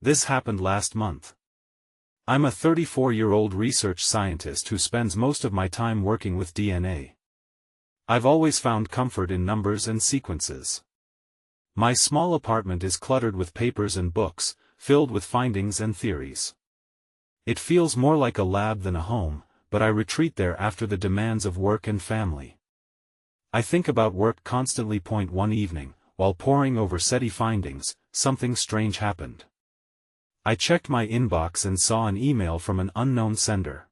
This happened last month. I'm a 34-year-old research scientist who spends most of my time working with DNA. I've always found comfort in numbers and sequences. My small apartment is cluttered with papers and books, filled with findings and theories. It feels more like a lab than a home, but I retreat there after the demands of work and family. I think about work constantly. One evening, while poring over SETI findings, something strange happened. I checked my inbox and saw an email from an unknown sender.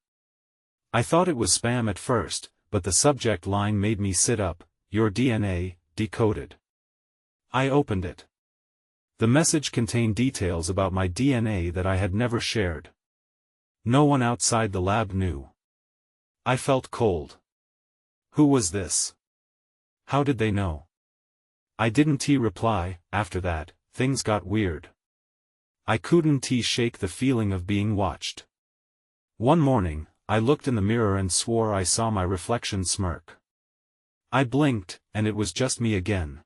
I thought it was spam at first, but the subject line made me sit up: "Your DNA, decoded." I opened it. The message contained details about my DNA that I had never shared. No one outside the lab knew. I felt cold. Who was this? How did they know? I didn't reply. After that, things got weird. I couldn't shake the feeling of being watched. One morning, I looked in the mirror and swore I saw my reflection smirk. I blinked, and it was just me again.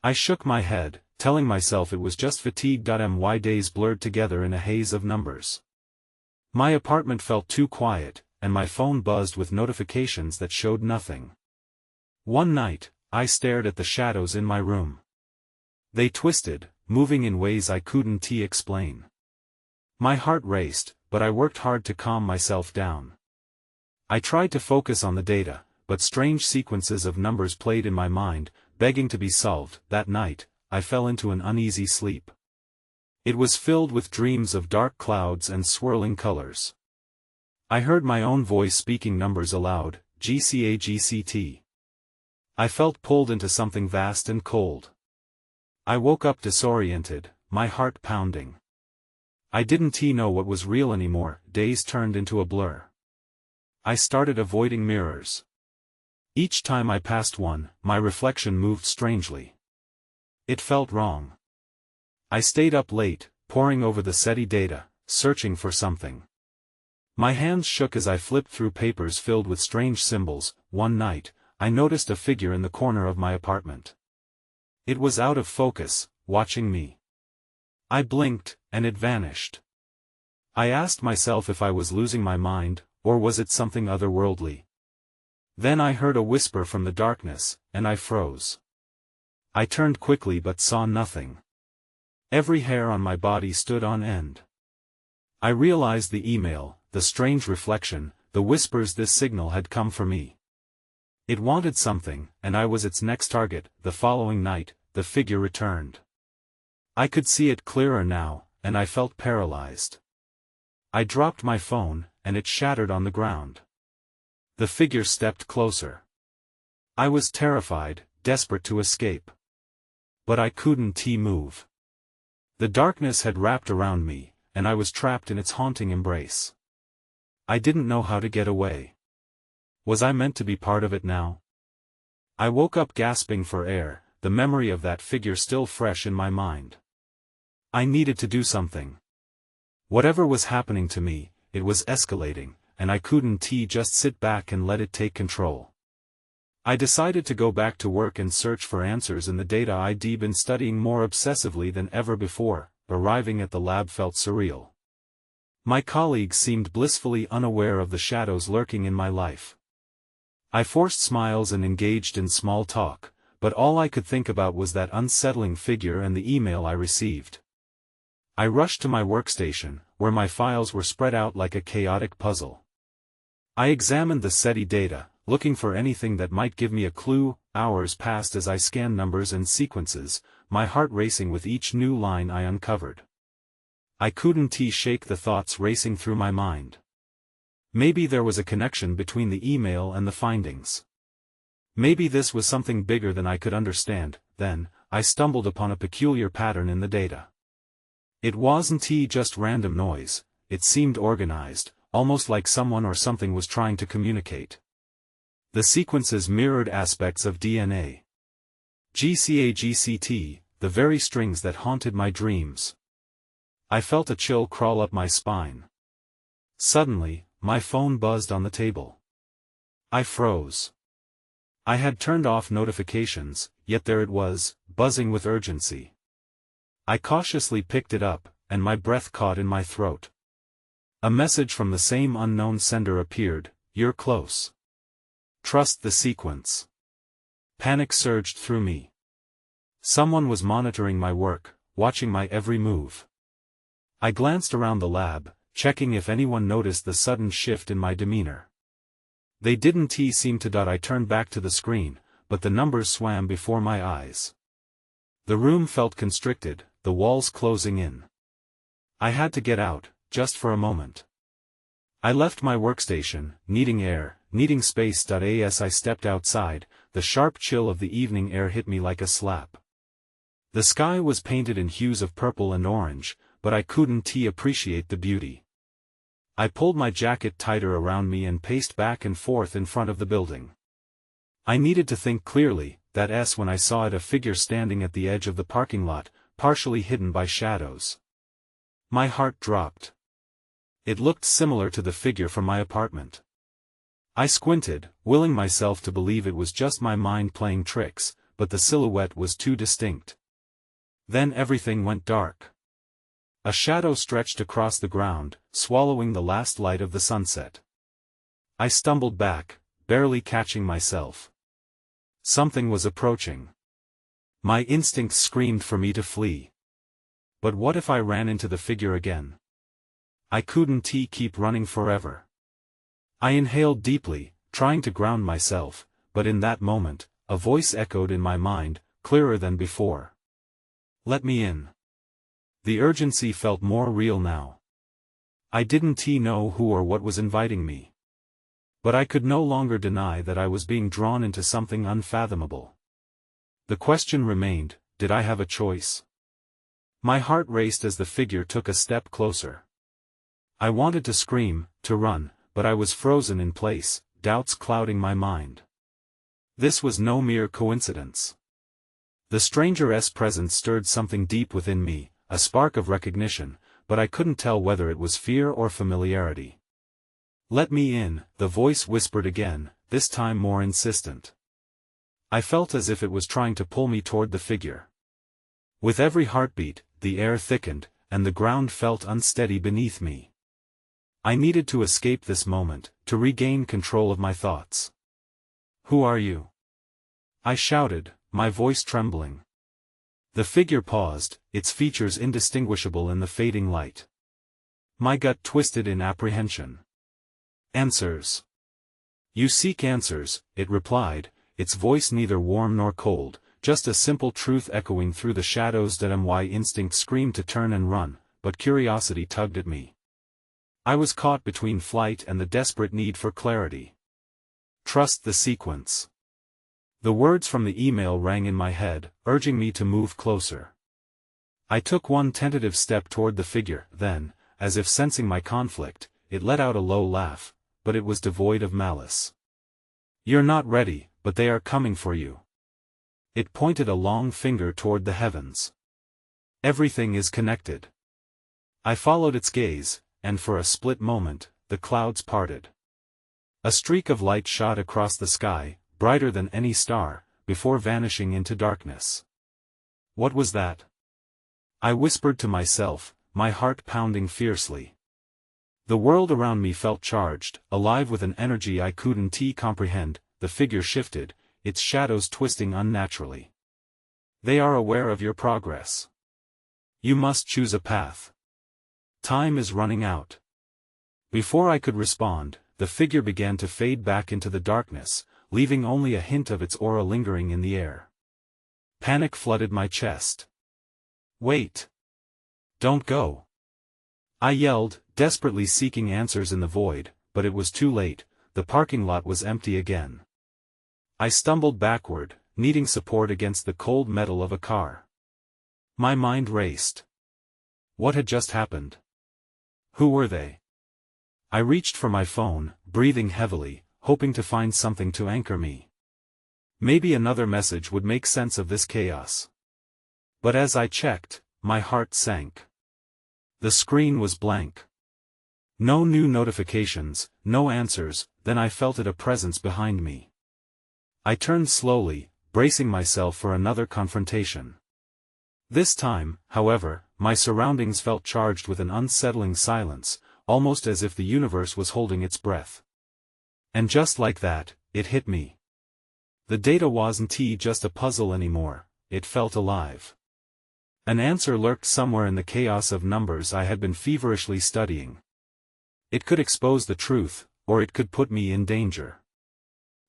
I shook my head, telling myself it was just fatigue. My days blurred together in a haze of numbers. My apartment felt too quiet, and my phone buzzed with notifications that showed nothing. One night, I stared at the shadows in my room. They twisted, moving in ways I couldn't explain. My heart raced, but I worked hard to calm myself down. I tried to focus on the data, but strange sequences of numbers played in my mind, begging to be solved. That night, I fell into an uneasy sleep. It was filled with dreams of dark clouds and swirling colors. I heard my own voice speaking numbers aloud: GCAGCT. I felt pulled into something vast and cold. I woke up disoriented, my heart pounding. I didn't know what was real anymore. Days turned into a blur. I started avoiding mirrors. Each time I passed one, my reflection moved strangely. It felt wrong. I stayed up late, poring over the SETI data, searching for something. My hands shook as I flipped through papers filled with strange symbols. One night, I noticed a figure in the corner of my apartment. It was out of focus, watching me. I blinked, and it vanished. I asked myself if I was losing my mind, or was it something otherworldly. Then I heard a whisper from the darkness, and I froze. I turned quickly but saw nothing. Every hair on my body stood on end. I realized the email, the strange reflection, the whispers. This signal had come for me. It wanted something, and I was its next target. The following night, the figure returned. I could see it clearer now, and I felt paralyzed. I dropped my phone, and it shattered on the ground. The figure stepped closer. I was terrified, desperate to escape. But I couldn't move. The darkness had wrapped around me, and I was trapped in its haunting embrace. I didn't know how to get away. Was I meant to be part of it now? I woke up gasping for air, the memory of that figure still fresh in my mind. I needed to do something. Whatever was happening to me, it was escalating, and I couldn't just sit back and let it take control. I decided to go back to work and search for answers in the data I'd been studying more obsessively than ever before. Arriving at the lab felt surreal. My colleagues seemed blissfully unaware of the shadows lurking in my life. I forced smiles and engaged in small talk, but all I could think about was that unsettling figure and the email I received. I rushed to my workstation, where my files were spread out like a chaotic puzzle. I examined the SETI data, looking for anything that might give me a clue. Hours passed as I scanned numbers and sequences, my heart racing with each new line I uncovered. I couldn't shake the thoughts racing through my mind. Maybe there was a connection between the email and the findings. Maybe this was something bigger than I could understand. Then, I stumbled upon a peculiar pattern in the data. It wasn't just random noise, it seemed organized, almost like someone or something was trying to communicate. The sequences mirrored aspects of DNA. GCAGCT, the very strings that haunted my dreams. I felt a chill crawl up my spine. Suddenly, my phone buzzed on the table. I froze. I had turned off notifications, yet there it was, buzzing with urgency. I cautiously picked it up, and my breath caught in my throat. A message from the same unknown sender appeared: "You're close. Trust the sequence." Panic surged through me. Someone was monitoring my work, watching my every move. I glanced around the lab, checking if anyone noticed the sudden shift in my demeanor. They didn't seem to. I turned back to the screen, but the numbers swam before my eyes. The room felt constricted, the walls closing in. I had to get out, just for a moment. I left my workstation, needing air, needing space. As I stepped outside, the sharp chill of the evening air hit me like a slap. The sky was painted in hues of purple and orange, but I couldn't appreciate the beauty. I pulled my jacket tighter around me and paced back and forth in front of the building. I needed to think clearly. When I saw it, a figure standing at the edge of the parking lot, partially hidden by shadows. My heart dropped. It looked similar to the figure from my apartment. I squinted, willing myself to believe it was just my mind playing tricks, but the silhouette was too distinct. Then everything went dark. A shadow stretched across the ground, swallowing the last light of the sunset. I stumbled back, barely catching myself. Something was approaching. My instincts screamed for me to flee. But what if I ran into the figure again? I couldn't keep running forever. I inhaled deeply, trying to ground myself, but in that moment, a voice echoed in my mind, clearer than before. "Let me in." The urgency felt more real now. I didn't know who or what was inviting me. But I could no longer deny that I was being drawn into something unfathomable. The question remained, did I have a choice? My heart raced as the figure took a step closer. I wanted to scream, to run, but I was frozen in place, doubts clouding my mind. This was no mere coincidence. The stranger's presence stirred something deep within me, a spark of recognition, but I couldn't tell whether it was fear or familiarity. "Let me in," the voice whispered again, this time more insistent. I felt as if it was trying to pull me toward the figure. With every heartbeat, the air thickened, and the ground felt unsteady beneath me. I needed to escape this moment, to regain control of my thoughts. "Who are you?" I shouted, my voice trembling. The figure paused, its features indistinguishable in the fading light. My gut twisted in apprehension. "Answers. You seek answers," it replied, its voice neither warm nor cold, just a simple truth echoing through the shadows. My instinct screamed to turn and run, but curiosity tugged at me. I was caught between flight and the desperate need for clarity. "Trust the sequence." The words from the email rang in my head, urging me to move closer. I took one tentative step toward the figure, then, as if sensing my conflict, it let out a low laugh, but it was devoid of malice. "You're not ready, but they are coming for you." It pointed a long finger toward the heavens. "Everything is connected." I followed its gaze, and for a split moment, the clouds parted. A streak of light shot across the sky, brighter than any star, before vanishing into darkness. What was that? I whispered to myself, my heart pounding fiercely. The world around me felt charged, alive with an energy I couldn't comprehend. The figure shifted, its shadows twisting unnaturally. "They are aware of your progress. You must choose a path. Time is running out." Before I could respond, the figure began to fade back into the darkness, leaving only a hint of its aura lingering in the air. Panic flooded my chest. "Wait! Don't go!" I yelled, desperately seeking answers in the void, but it was too late. The parking lot was empty again. I stumbled backward, needing support against the cold metal of a car. My mind raced. What had just happened? Who were they? I reached for my phone, breathing heavily, hoping to find something to anchor me. Maybe another message would make sense of this chaos. But as I checked, my heart sank. The screen was blank. No new notifications, no answers. Then I felt a presence behind me. I turned slowly, bracing myself for another confrontation. This time, however, my surroundings felt charged with an unsettling silence, almost as if the universe was holding its breath. And just like that, it hit me. The data wasn't just a puzzle anymore, it felt alive. An answer lurked somewhere in the chaos of numbers I had been feverishly studying. It could expose the truth, or it could put me in danger.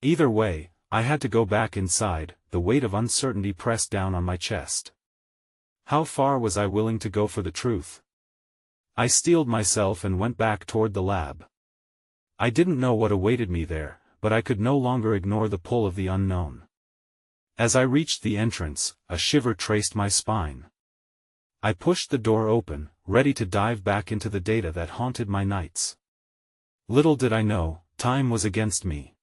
Either way, I had to go back inside, the weight of uncertainty pressed down on my chest. How far was I willing to go for the truth? I steeled myself and went back toward the lab. I didn't know what awaited me there, but I could no longer ignore the pull of the unknown. As I reached the entrance, a shiver traced my spine. I pushed the door open, ready to dive back into the data that haunted my nights. Little did I know, time was against me.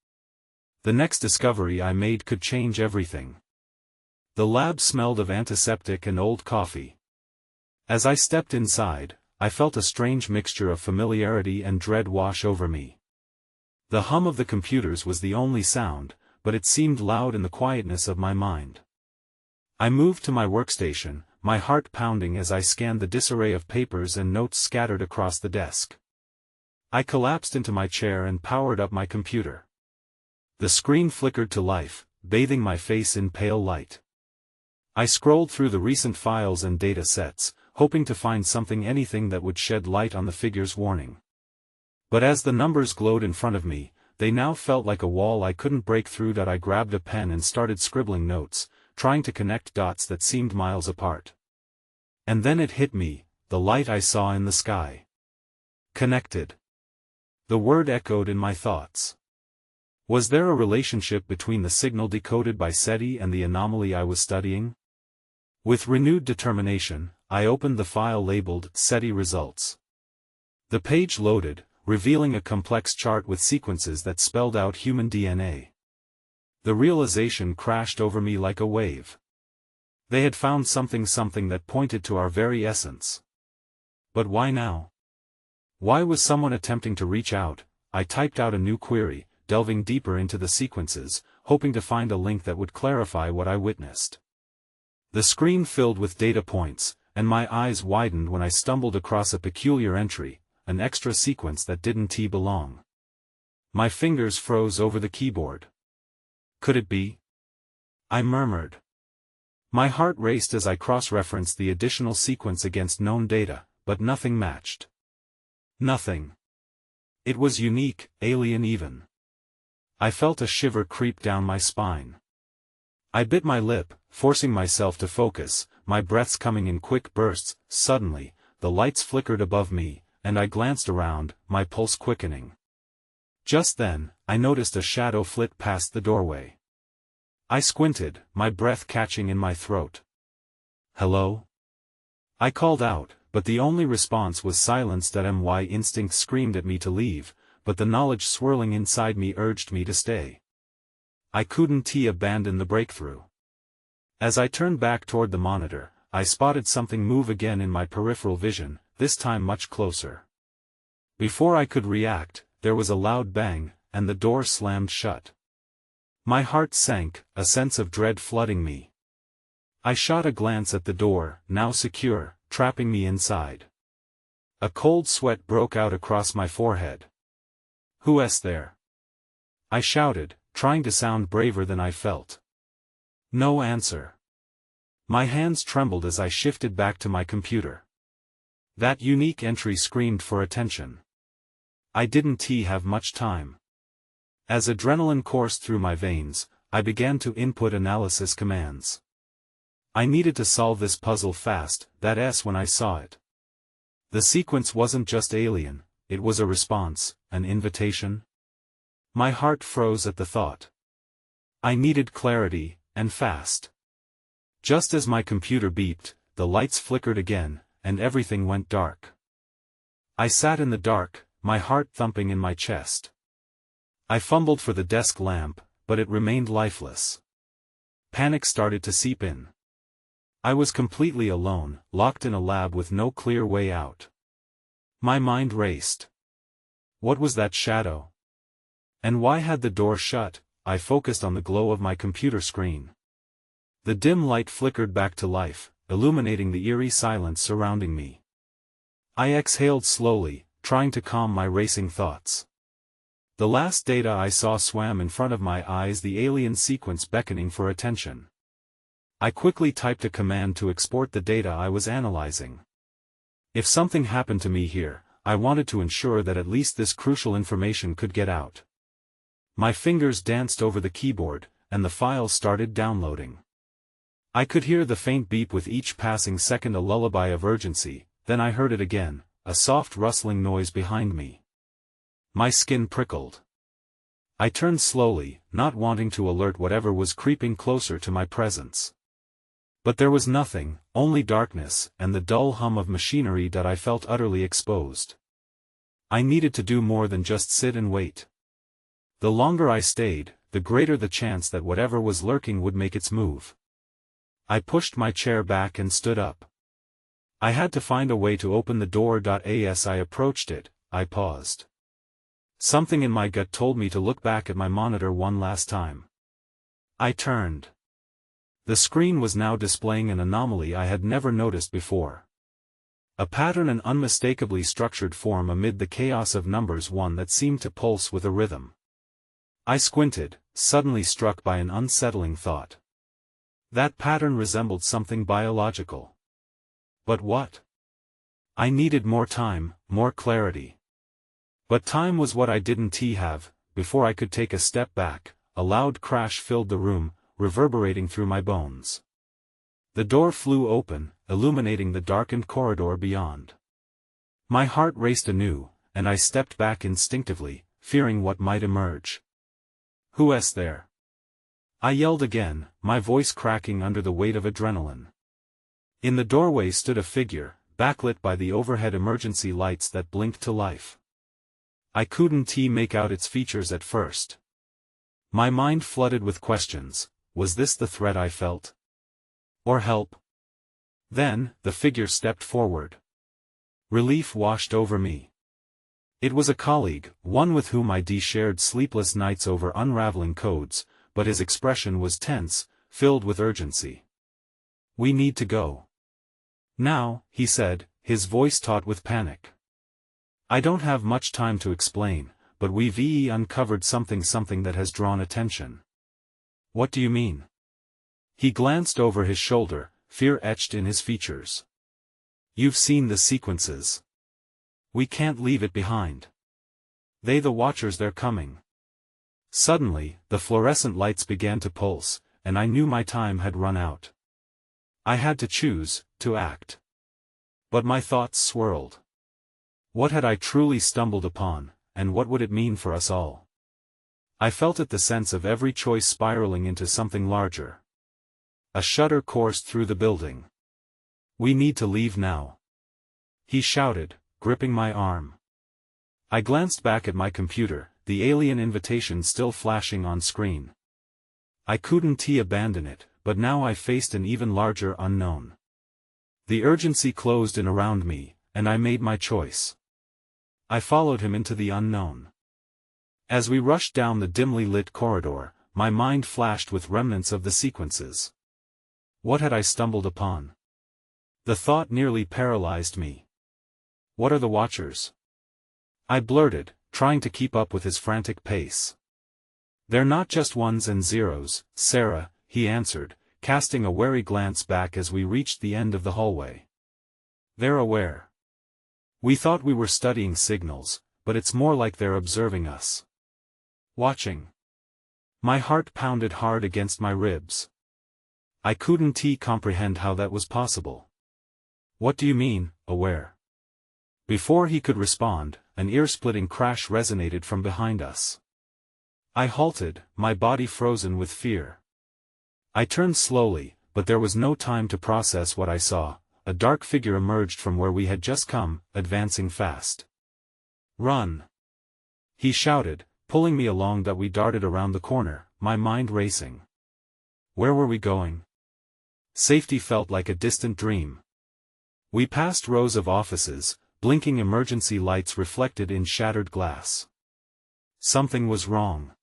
The next discovery I made could change everything. The lab smelled of antiseptic and old coffee. As I stepped inside, I felt a strange mixture of familiarity and dread wash over me. The hum of the computers was the only sound, but it seemed loud in the quietness of my mind. I moved to my workstation, my heart pounding as I scanned the disarray of papers and notes scattered across the desk. I collapsed into my chair and powered up my computer. The screen flickered to life, bathing my face in pale light. I scrolled through the recent files and data sets, hoping to find anything that would shed light on the figure's warning. But as the numbers glowed in front of me, they now felt like a wall I couldn't break through. I grabbed a pen and started scribbling notes, trying to connect dots that seemed miles apart. And then it hit me, the light I saw in the sky. Connected. The word echoed in my thoughts. Was there a relationship between the signal decoded by SETI and the anomaly I was studying? With renewed determination, I opened the file labeled SETI Results. The page loaded, revealing a complex chart with sequences that spelled out human DNA. The realization crashed over me like a wave. They had found something that pointed to our very essence. But why now? Why was someone attempting to reach out? I typed out a new query, delving deeper into the sequences, hoping to find a link that would clarify what I witnessed. The screen filled with data points, and my eyes widened when I stumbled across a peculiar entry, an extra sequence that didn't belong. My fingers froze over the keyboard. Could it be? I murmured. My heart raced as I cross-referenced the additional sequence against known data, but nothing matched. Nothing. It was unique, alien even. I felt a shiver creep down my spine. I bit my lip, forcing myself to focus, my breaths coming in quick bursts. Suddenly, the lights flickered above me, and I glanced around, my pulse quickening. Just then, I noticed a shadow flit past the doorway. I squinted, my breath catching in my throat. "Hello?" I called out, but the only response was silence. My instinct screamed at me to leave, but the knowledge swirling inside me urged me to stay. I couldn't abandon the breakthrough. As I turned back toward the monitor, I spotted something move again in my peripheral vision, this time much closer. Before I could react, there was a loud bang, and the door slammed shut. My heart sank, a sense of dread flooding me. I shot a glance at the door, now secure, trapping me inside. A cold sweat broke out across my forehead. "Who's there?" I shouted, trying to sound braver than I felt. No answer. My hands trembled as I shifted back to my computer. That unique entry screamed for attention. I didn't have much time. As adrenaline coursed through my veins, I began to input analysis commands. I needed to solve this puzzle fast, when I saw it. The sequence wasn't just alien, it was a response, an invitation. My heart froze at the thought. I needed clarity, and fast. Just as my computer beeped, the lights flickered again, and everything went dark. I sat in the dark, my heart thumping in my chest. I fumbled for the desk lamp, but it remained lifeless. Panic started to seep in. I was completely alone, locked in a lab with no clear way out. My mind raced. What was that shadow? And why had the door shut? I focused on the glow of my computer screen. The dim light flickered back to life, illuminating the eerie silence surrounding me. I exhaled slowly, trying to calm my racing thoughts. The last data I saw swam in front of my eyes, the alien sequence beckoning for attention. I quickly typed a command to export the data I was analyzing. If something happened to me here, I wanted to ensure that at least this crucial information could get out. My fingers danced over the keyboard, and the files started downloading. I could hear the faint beep with each passing second, a lullaby of urgency. Then I heard it again, a soft rustling noise behind me. My skin prickled. I turned slowly, not wanting to alert whatever was creeping closer to my presence. But there was nothing, only darkness, and the dull hum of machinery that I felt utterly exposed. I needed to do more than just sit and wait. The longer I stayed, the greater the chance that whatever was lurking would make its move. I pushed my chair back and stood up. I had to find a way to open the door. As I approached it, I paused. Something in my gut told me to look back at my monitor one last time. I turned. The screen was now displaying an anomaly I had never noticed before. A pattern, an unmistakably structured form amid the chaos of numbers, one that seemed to pulse with a rhythm. I squinted, suddenly struck by an unsettling thought. That pattern resembled something biological. But what? I needed more time, more clarity. But time was what I didn't have. Before I could take a step back, a loud crash filled the room, reverberating through my bones. The door flew open, illuminating the darkened corridor beyond. My heart raced anew, and I stepped back instinctively, fearing what might emerge. "Who's there?" I yelled again, my voice cracking under the weight of adrenaline. In the doorway stood a figure, backlit by the overhead emergency lights that blinked to life. I couldn't make out its features at first. My mind flooded with questions. Was this the threat I felt? Or help? Then, the figure stepped forward. Relief washed over me. It was a colleague, one with whom I shared sleepless nights over unraveling codes, but his expression was tense, filled with urgency. "We need to go now," he said, his voice taut with panic. "I don't have much time to explain, but we've uncovered something that has drawn attention." "What do you mean?" He glanced over his shoulder, fear etched in his features. "You've seen the sequences. We can't leave it behind. The Watchers, they're coming." Suddenly, the fluorescent lights began to pulse, and I knew my time had run out. I had to choose, to act. But my thoughts swirled. What had I truly stumbled upon, and what would it mean for us all? I felt it, the sense of every choice spiraling into something larger. A shudder coursed through the building. "We need to leave now," he shouted, gripping my arm. I glanced back at my computer, the alien invitation still flashing on screen. I couldn't abandon it, but now I faced an even larger unknown. The urgency closed in around me, and I made my choice. I followed him into the unknown. As we rushed down the dimly lit corridor, my mind flashed with remnants of the sequences. What had I stumbled upon? The thought nearly paralyzed me. "What are the Watchers?" I blurted, trying to keep up with his frantic pace. "They're not just ones and zeros, Sarah," he answered, casting a wary glance back as we reached the end of the hallway. "They're aware. We thought we were studying signals, but it's more like they're observing us. Watching." My heart pounded hard against my ribs. I couldn't comprehend how that was possible. "What do you mean, aware?" Before he could respond, an ear-splitting crash resonated from behind us. I halted, my body frozen with fear. I turned slowly, but there was no time to process what I saw. A dark figure emerged from where we had just come, advancing fast. "Run!" he shouted, pulling me along. We darted around the corner, my mind racing. Where were we going? Safety felt like a distant dream. We passed rows of offices, blinking emergency lights reflected in shattered glass. Something was wrong.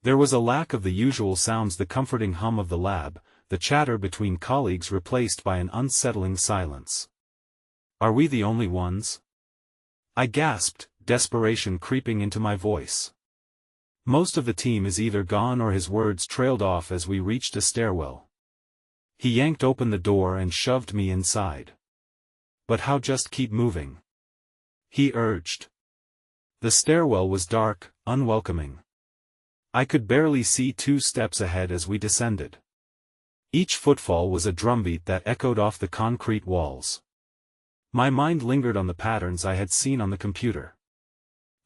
There was a lack of the usual sounds, the comforting hum of the lab, the chatter between colleagues replaced by an unsettling silence. Are we the only ones? I gasped, desperation creeping into my voice. Most of the team is either gone or his words trailed off as we reached a stairwell. He yanked open the door and shoved me inside. But how just keep moving? He urged. The stairwell was dark, unwelcoming. I could barely see 2 steps ahead as we descended. Each footfall was a drumbeat that echoed off the concrete walls. My mind lingered on the patterns I had seen on the computer.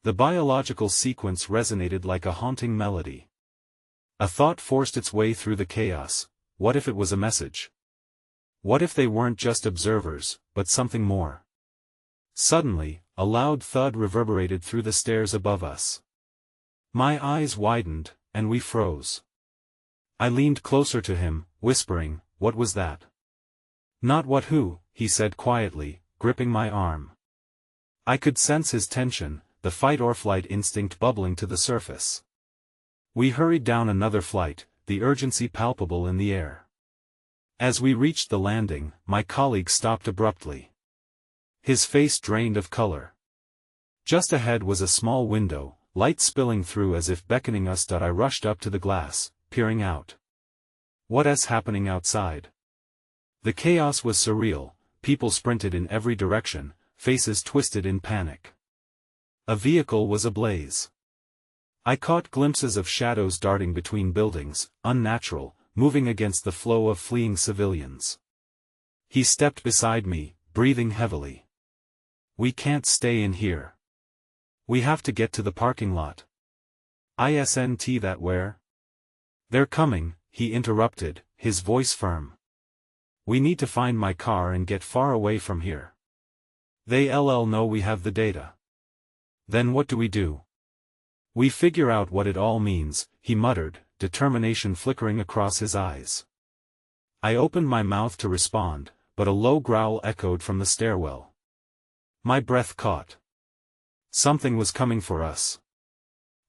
The biological sequence resonated like a haunting melody. A thought forced its way through the chaos. What if it was a message? What if they weren't just observers, but something more? Suddenly, a loud thud reverberated through the stairs above us. My eyes widened, and we froze. I leaned closer to him, whispering, "What was that?" "Not what who," he said quietly, gripping my arm. I could sense his tension, the fight-or-flight instinct bubbling to the surface. We hurried down another flight, the urgency palpable in the air. As we reached the landing, my colleague stopped abruptly. His face drained of color. Just ahead was a small window, light spilling through as if beckoning us. I rushed up to the glass, peering out. What's happening outside? The chaos was surreal, people sprinted in every direction, faces twisted in panic. A vehicle was ablaze. I caught glimpses of shadows darting between buildings, unnatural, moving against the flow of fleeing civilians. He stepped beside me, breathing heavily. "We can't stay in here. We have to get to the parking lot." "Isn't that where?" "They're coming," he interrupted, his voice firm. "We need to find my car and get far away from here. They'll know we have the data." "Then what do we do?" "We figure out what it all means," he muttered, determination flickering across his eyes. I opened my mouth to respond, but a low growl echoed from the stairwell. My breath caught. Something was coming for us.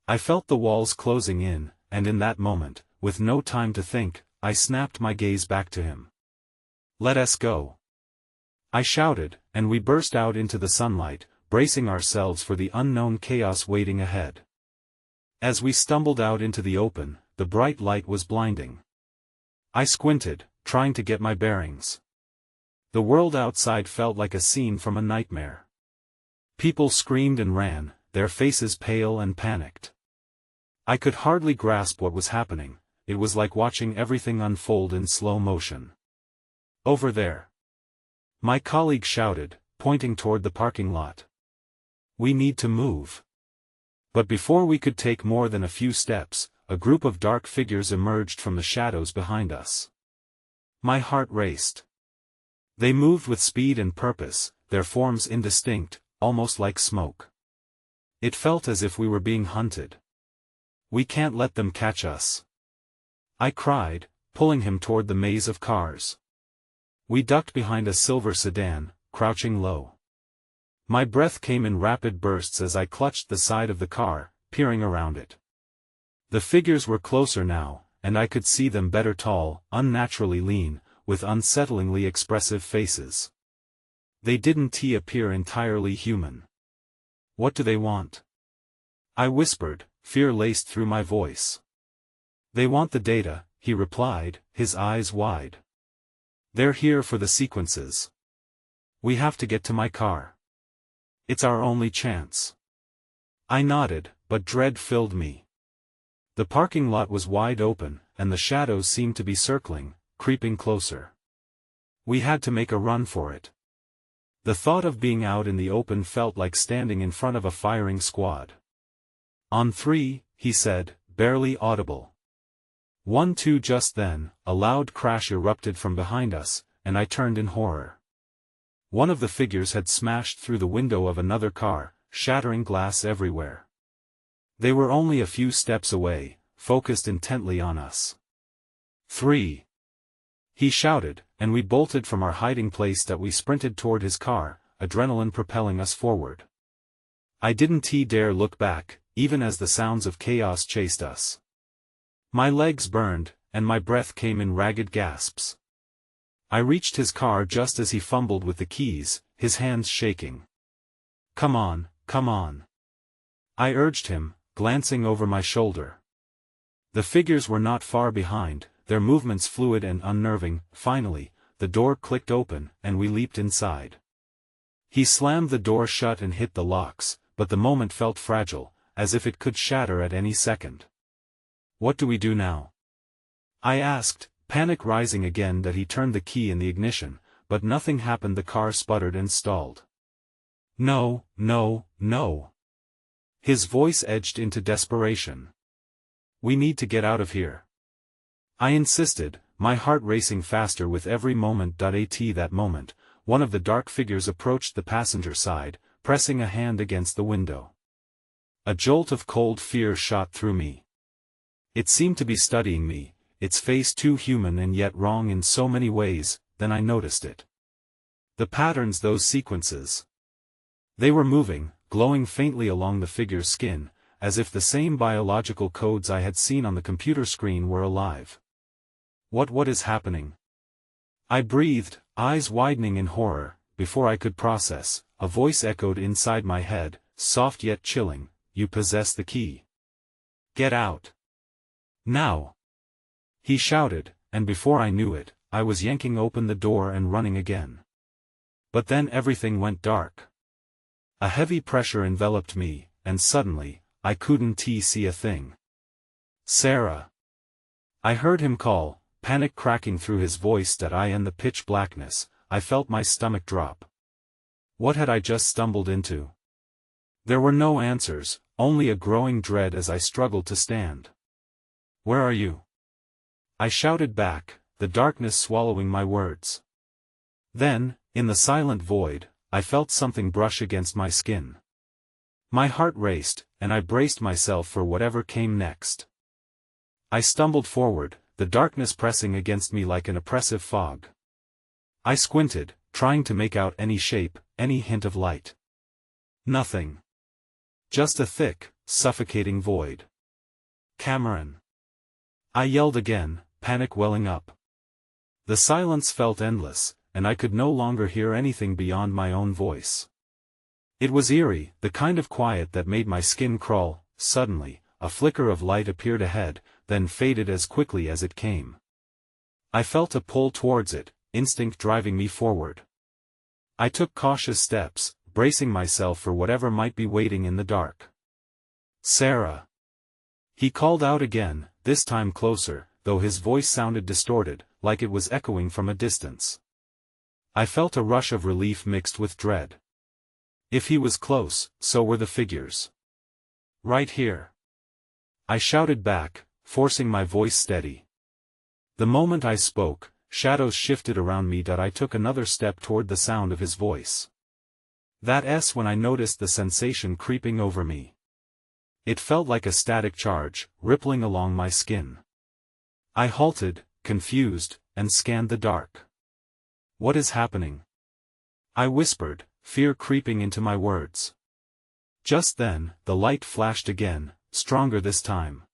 I felt the walls closing in, and in that moment, with no time to think, I snapped my gaze back to him. "Let us go," I shouted, and we burst out into the sunlight, bracing ourselves for the unknown chaos waiting ahead. As we stumbled out into the open, the bright light was blinding. I squinted, trying to get my bearings. The world outside felt like a scene from a nightmare. People screamed and ran, their faces pale and panicked. I could hardly grasp what was happening. It was like watching everything unfold in slow motion. "Over there," my colleague shouted, pointing toward the parking lot. "We need to move." But before we could take more than a few steps, a group of dark figures emerged from the shadows behind us. My heart raced. They moved with speed and purpose, their forms indistinct, almost like smoke. It felt as if we were being hunted. "We can't let them catch us," I cried, pulling him toward the maze of cars. We ducked behind a silver sedan, crouching low. My breath came in rapid bursts as I clutched the side of the car, peering around it. The figures were closer now, and I could see them better, tall, unnaturally lean, with unsettlingly expressive faces. They didn't appear entirely human. "What do they want?" I whispered, fear laced through my voice. "They want the data," he replied, his eyes wide. "They're here for the sequences. We have to get to my car. It's our only chance." I nodded, but dread filled me. The parking lot was wide open, and the shadows seemed to be circling, creeping closer. We had to make a run for it. The thought of being out in the open felt like standing in front of a firing squad. "On 3, he said, barely audible. 1, 2. Just then, a loud crash erupted from behind us, and I turned in horror. One of the figures had smashed through the window of another car, shattering glass everywhere. They were only a few steps away, focused intently on us. 3. He shouted, and we bolted from our hiding place. We sprinted toward his car, adrenaline propelling us forward. I didn't dare look back, even as the sounds of chaos chased us. My legs burned, and my breath came in ragged gasps. I reached his car just as he fumbled with the keys, his hands shaking. "Come on, come on," I urged him, glancing over my shoulder. The figures were not far behind, their movements fluid and unnerving. Finally, the door clicked open, and we leaped inside. He slammed the door shut and hit the locks, but the moment felt fragile, as if it could shatter at any second. "What do we do now?" I asked, panic rising again. That he turned the key in the ignition, but nothing happened. The car sputtered and stalled. "No, no, no." His voice edged into desperation. "We need to get out of here," I insisted, my heart racing faster with every moment. At that moment, one of the dark figures approached the passenger side, pressing a hand against the window. A jolt of cold fear shot through me. It seemed to be studying me, its face too human and yet wrong in so many ways. Then I noticed it. The patterns, those sequences. They were moving, glowing faintly along the figure's skin, as if the same biological codes I had seen on the computer screen were alive. What is happening?" I breathed, eyes widening in horror. Before I could process, a voice echoed inside my head, soft yet chilling, "You possess the key. Get out. Now!" He shouted, and before I knew it, I was yanking open the door and running again. But then everything went dark. A heavy pressure enveloped me, and suddenly, I couldn't see a thing. "Sarah!" I heard him call, panic cracking through his voice. That I in the pitch blackness, I felt my stomach drop. What had I just stumbled into? There were no answers, only a growing dread as I struggled to stand. "Where are you?" I shouted back, the darkness swallowing my words. Then, in the silent void, I felt something brush against my skin. My heart raced, and I braced myself for whatever came next. I stumbled forward, the darkness pressing against me like an oppressive fog. I squinted, trying to make out any shape, any hint of light. Nothing. Just a thick, suffocating void. "Cameron!" I yelled again, panic welling up. The silence felt endless, and I could no longer hear anything beyond my own voice. It was eerie, the kind of quiet that made my skin crawl. Suddenly, a flicker of light appeared ahead, then faded as quickly as it came. I felt a pull towards it, instinct driving me forward. I took cautious steps, bracing myself for whatever might be waiting in the dark. "Sarah!" He called out again, this time closer, though his voice sounded distorted, like it was echoing from a distance. I felt a rush of relief mixed with dread. If he was close, so were the figures. "Right here!" I shouted back, forcing my voice steady. The moment I spoke, shadows shifted around me. I took another step toward the sound of his voice. That's when I noticed the sensation creeping over me. It felt like a static charge, rippling along my skin. I halted, confused, and scanned the dark. "What is happening?" I whispered, fear creeping into my words. Just then, the light flashed again, stronger this time.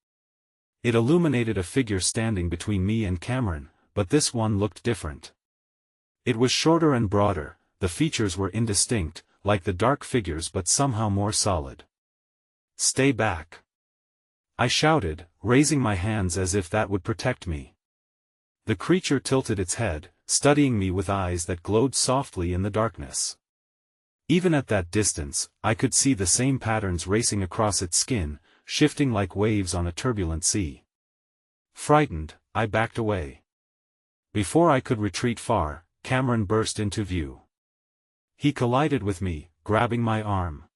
It illuminated a figure standing between me and Cameron, but this one looked different. It was shorter and broader, the features were indistinct, like the dark figures but somehow more solid. "Stay back!" I shouted, raising my hands as if that would protect me. The creature tilted its head, studying me with eyes that glowed softly in the darkness. Even at that distance, I could see the same patterns racing across its skin, shifting like waves on a turbulent sea. Frightened, I backed away. Before I could retreat far, Cameron burst into view. He collided with me, grabbing my arm.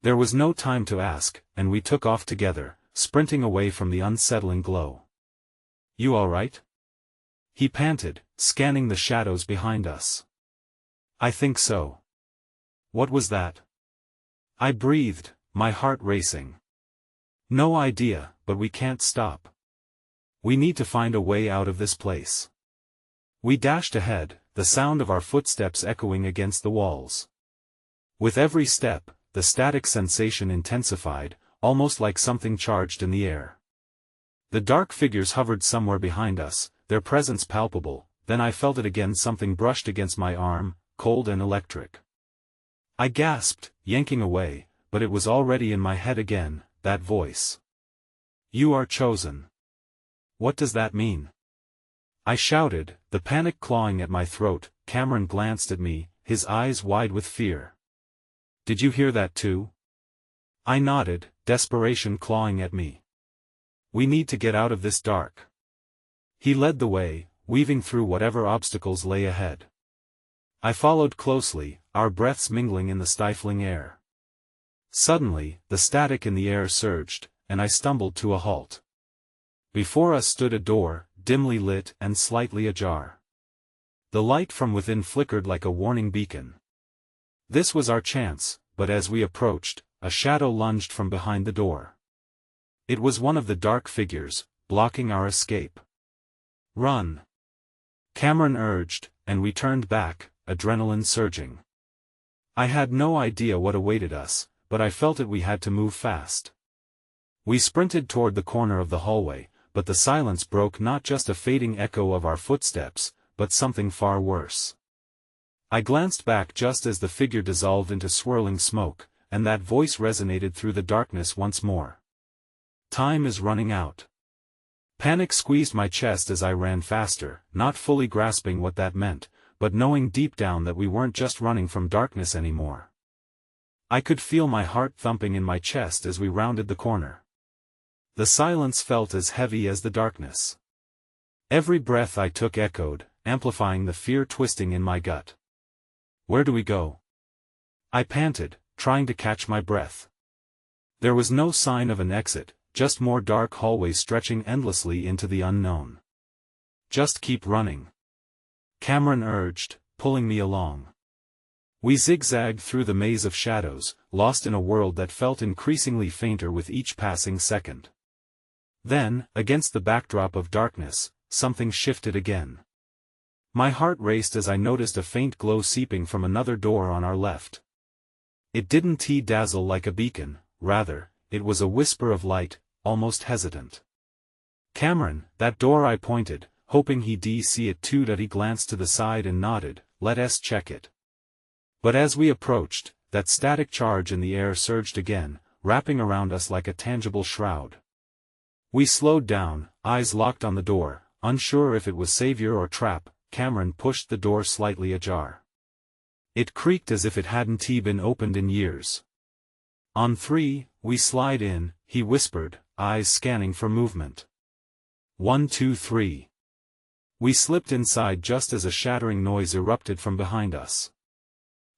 There was no time to ask, and we took off together, sprinting away from the unsettling glow. "You all right?" He panted, scanning the shadows behind us. "I think so." "What was that?" I breathed, my heart racing. "No idea, but we can't stop. We need to find a way out of this place." We dashed ahead, the sound of our footsteps echoing against the walls. With every step, the static sensation intensified, almost like something charged in the air. The dark figures hovered somewhere behind us, their presence palpable, then I felt it again, something brushed against my arm, cold and electric. I gasped, yanking away, but it was already in my head again, that voice. You are chosen. What does that mean? I shouted, the panic clawing at my throat. Cameron glanced at me, his eyes wide with fear. Did you hear that too? I nodded, desperation clawing at me. We need to get out of this dark. He led the way, weaving through whatever obstacles lay ahead. I followed closely, our breaths mingling in the stifling air. Suddenly, the static in the air surged, and I stumbled to a halt. Before us stood a door, dimly lit and slightly ajar. The light from within flickered like a warning beacon. This was our chance, but as we approached, a shadow lunged from behind the door. It was one of the dark figures, blocking our escape. Run! Cameron urged, and we turned back, adrenaline surging. I had no idea what awaited us, but I felt it, we had to move fast. We sprinted toward the corner of the hallway, but the silence broke not just a fading echo of our footsteps, but something far worse. I glanced back just as the figure dissolved into swirling smoke, and that voice resonated through the darkness once more. Time is running out. Panic squeezed my chest as I ran faster, not fully grasping what that meant, but knowing deep down that we weren't just running from darkness anymore. I could feel my heart thumping in my chest as we rounded the corner. The silence felt as heavy as the darkness. Every breath I took echoed, amplifying the fear twisting in my gut. Where do we go? I panted, trying to catch my breath. There was no sign of an exit, just more dark hallways stretching endlessly into the unknown. Just keep running. Cameron urged, pulling me along. We zigzagged through the maze of shadows, lost in a world that felt increasingly fainter with each passing second. Then, against the backdrop of darkness, something shifted again. My heart raced as I noticed a faint glow seeping from another door on our left. It didn't dazzle like a beacon, rather, it was a whisper of light, almost hesitant. Cameron, that door, I pointed, hoping he'd see it too. He glanced to the side and nodded, let us check it. But as we approached, that static charge in the air surged again, wrapping around us like a tangible shroud. We slowed down, eyes locked on the door, unsure if it was savior or trap. Cameron pushed the door slightly ajar. It creaked as if it hadn't been opened in years. On 3, we slide in, he whispered, eyes scanning for movement. 1, 2, 3. We slipped inside just as a shattering noise erupted from behind us.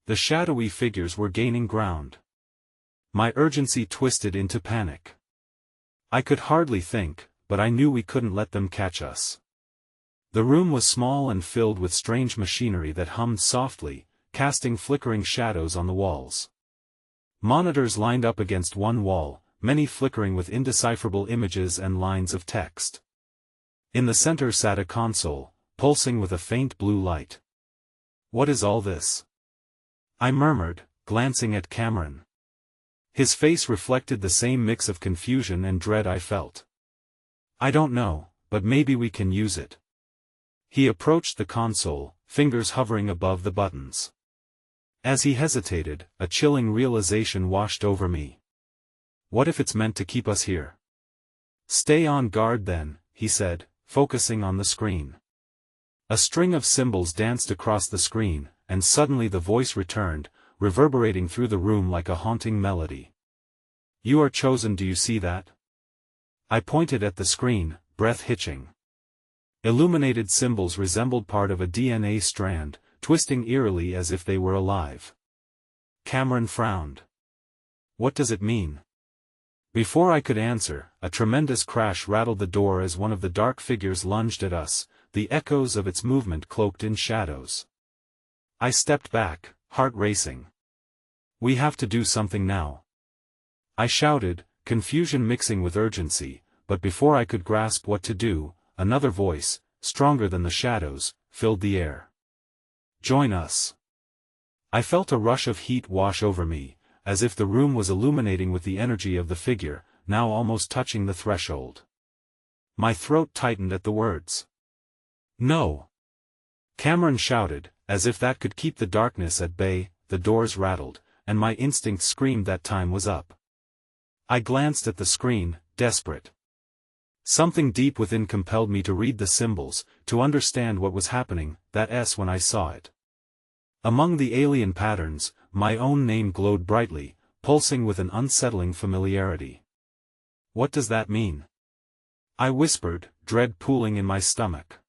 The shadowy figures were gaining ground. My urgency twisted into panic. I could hardly think, but I knew we couldn't let them catch us. The room was small and filled with strange machinery that hummed softly, casting flickering shadows on the walls. Monitors lined up against one wall, many flickering with indecipherable images and lines of text. In the center sat a console, pulsing with a faint blue light. What is all this? I murmured, glancing at Cameron. His face reflected the same mix of confusion and dread I felt. I don't know, but maybe we can use it. He approached the console, fingers hovering above the buttons. As he hesitated, a chilling realization washed over me. What if it's meant to keep us here? Stay on guard then, he said, focusing on the screen. A string of symbols danced across the screen, and suddenly the voice returned, reverberating through the room like a haunting melody. You are chosen, do you see that? I pointed at the screen, breath hitching. Illuminated symbols resembled part of a DNA strand, twisting eerily as if they were alive. Cameron frowned. What does it mean? Before I could answer, a tremendous crash rattled the door as one of the dark figures lunged at us, the echoes of its movement cloaked in shadows. I stepped back, heart racing. We have to do something now. I shouted, confusion mixing with urgency, but before I could grasp what to do, another voice, stronger than the shadows, filled the air. Join us. I felt a rush of heat wash over me, as if the room was illuminating with the energy of the figure, now almost touching the threshold. My throat tightened at the words. No! Cameron shouted, as if that could keep the darkness at bay. The doors rattled, and my instinct screamed that time was up. I glanced at the screen, desperate. Something deep within compelled me to read the symbols, to understand what was happening. That S when I saw it. Among the alien patterns, my own name glowed brightly, pulsing with an unsettling familiarity. What does that mean? I whispered, dread pooling in my stomach.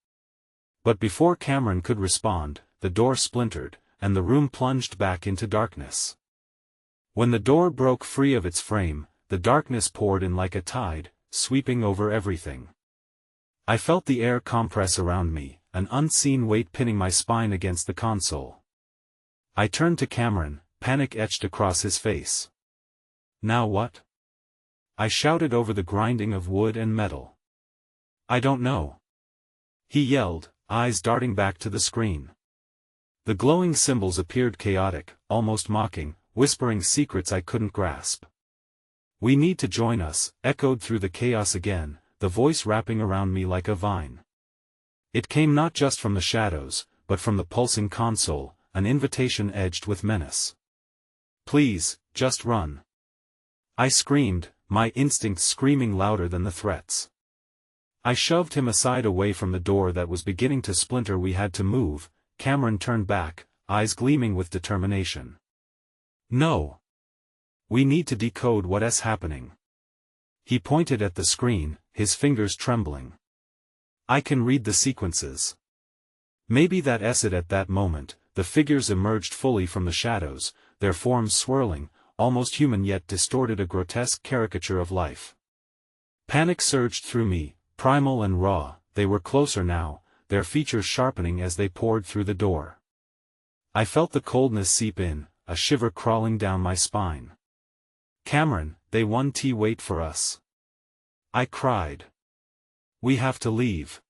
But before Cameron could respond, the door splintered, and the room plunged back into darkness. When the door broke free of its frame, the darkness poured in like a tide, sweeping over everything. I felt the air compress around me, an unseen weight pinning my spine against the console. I turned to Cameron, panic etched across his face. Now what? I shouted over the grinding of wood and metal. I don't know. He yelled, eyes darting back to the screen. The glowing symbols appeared chaotic, almost mocking, whispering secrets I couldn't grasp. We need to join us, echoed through the chaos again, the voice wrapping around me like a vine. It came not just from the shadows, but from the pulsing console, an invitation edged with menace. Please, just run. I screamed, my instincts screaming louder than the threats. I shoved him aside away from the door that was beginning to splinter. We had to move. Cameron turned back, eyes gleaming with determination. No. We need to decode what's happening. He pointed at the screen, his fingers trembling. I can read the sequences. Maybe that's it. At that moment, the figures emerged fully from the shadows, their forms swirling, almost human yet distorted, a grotesque caricature of life. Panic surged through me, primal and raw. They were closer now, their features sharpening as they poured through the door. I felt the coldness seep in, a shiver crawling down my spine. Cameron, they wait for us. I cried. We have to leave.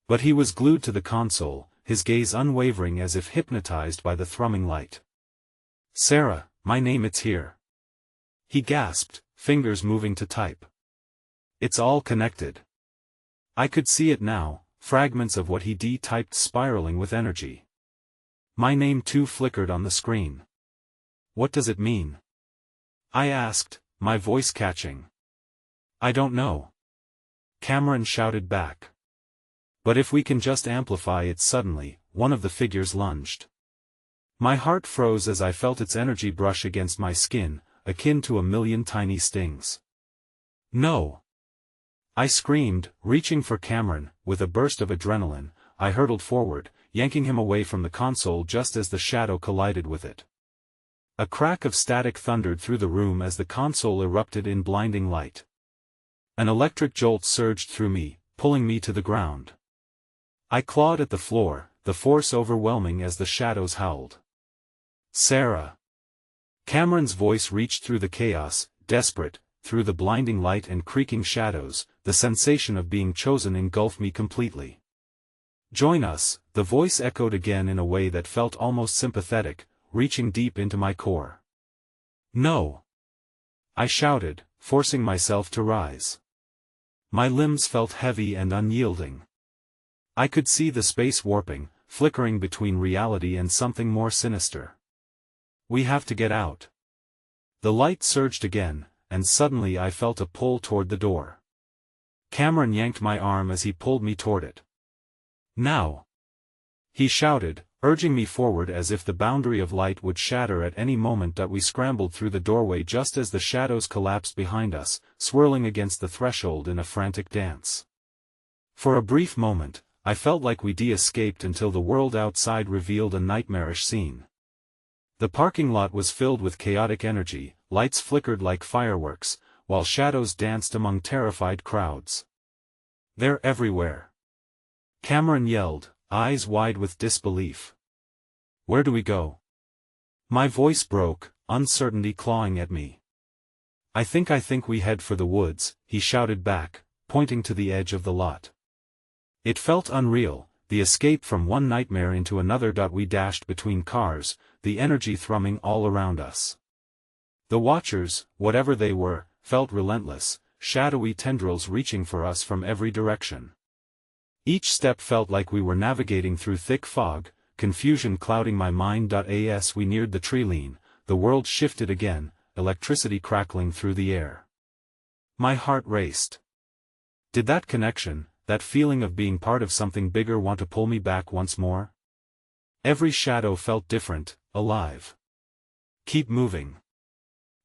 But he was glued to the console, his gaze unwavering as if hypnotized by the thrumming light. Sarah, my name, it's here. He gasped, fingers moving to type. It's all connected. I could see it now, fragments of what he typed spiraling with energy. My name too flickered on the screen. What does it mean? I asked, my voice catching. I don't know. Cameron shouted back. But if we can just amplify it. Suddenly, one of the figures lunged. My heart froze as I felt its energy brush against my skin, akin to a million tiny stings. No! I screamed, reaching for Cameron. With a burst of adrenaline, I hurtled forward, yanking him away from the console just as the shadow collided with it. A crack of static thundered through the room as the console erupted in blinding light. An electric jolt surged through me, pulling me to the ground. I clawed at the floor, the force overwhelming as the shadows howled. Sarah! Cameron's voice reached through the chaos, desperate. Through the blinding light and creaking shadows, the sensation of being chosen engulfed me completely. Join us, the voice echoed again in a way that felt almost sympathetic, reaching deep into my core. No! I shouted, forcing myself to rise. My limbs felt heavy and unyielding. I could see the space warping, flickering between reality and something more sinister. We have to get out. The light surged again, and suddenly I felt a pull toward the door. Cameron yanked my arm as he pulled me toward it. Now! He shouted, urging me forward as if the boundary of light would shatter at any moment. We scrambled through the doorway just as the shadows collapsed behind us, swirling against the threshold in a frantic dance. For a brief moment, I felt like we'd escaped until the world outside revealed a nightmarish scene. The parking lot was filled with chaotic energy, lights flickered like fireworks, while shadows danced among terrified crowds. They're everywhere! Cameron yelled, eyes wide with disbelief. Where do we go? My voice broke, uncertainty clawing at me. I think we head for the woods, he shouted back, pointing to the edge of the lot. It felt unreal, the escape from one nightmare into another. We dashed between cars, the energy thrumming all around us. The watchers, whatever they were, felt relentless, shadowy tendrils reaching for us from every direction. Each step felt like we were navigating through thick fog, confusion clouding my mind. As we neared the tree-line, the world shifted again, electricity crackling through the air. My heart raced. Did that connection, that feeling of being part of something bigger, want to pull me back once more? Every shadow felt different, alive. Keep moving,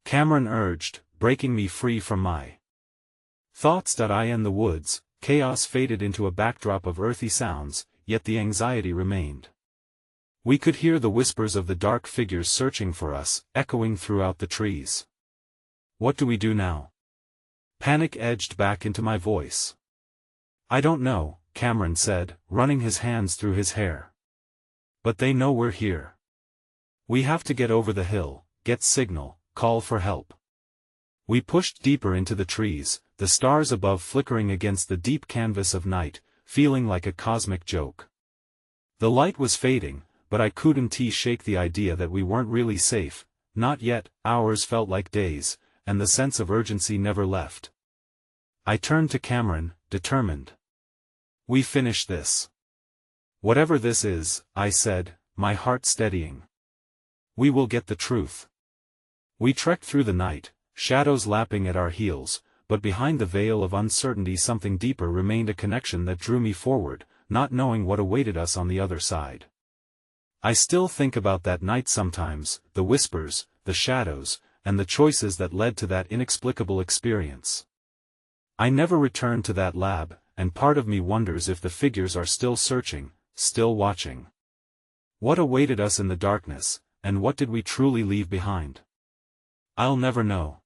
Cameron urged, breaking me free from my thoughts. In the woods, chaos faded into a backdrop of earthy sounds, yet the anxiety remained. We could hear the whispers of the dark figures searching for us, echoing throughout the trees. What do we do now? Panic edged back into my voice. I don't know, Cameron said, running his hands through his hair. But they know we're here. We have to get over the hill, get signal, call for help. We pushed deeper into the trees, the stars above flickering against the deep canvas of night, feeling like a cosmic joke. The light was fading, but I couldn't shake the idea that we weren't really safe. Not yet. Hours felt like days, and the sense of urgency never left. I turned to Cameron, determined. We finish this. Whatever this is, I said, my heart steadying. We will get the truth. We trekked through the night, shadows lapping at our heels, but behind the veil of uncertainty something deeper remained, a connection that drew me forward, not knowing what awaited us on the other side. I still think about that night sometimes, the whispers, the shadows, and the choices that led to that inexplicable experience. I never returned to that lab, and part of me wonders if the figures are still searching, still watching. What awaited us in the darkness, and what did we truly leave behind? I'll never know.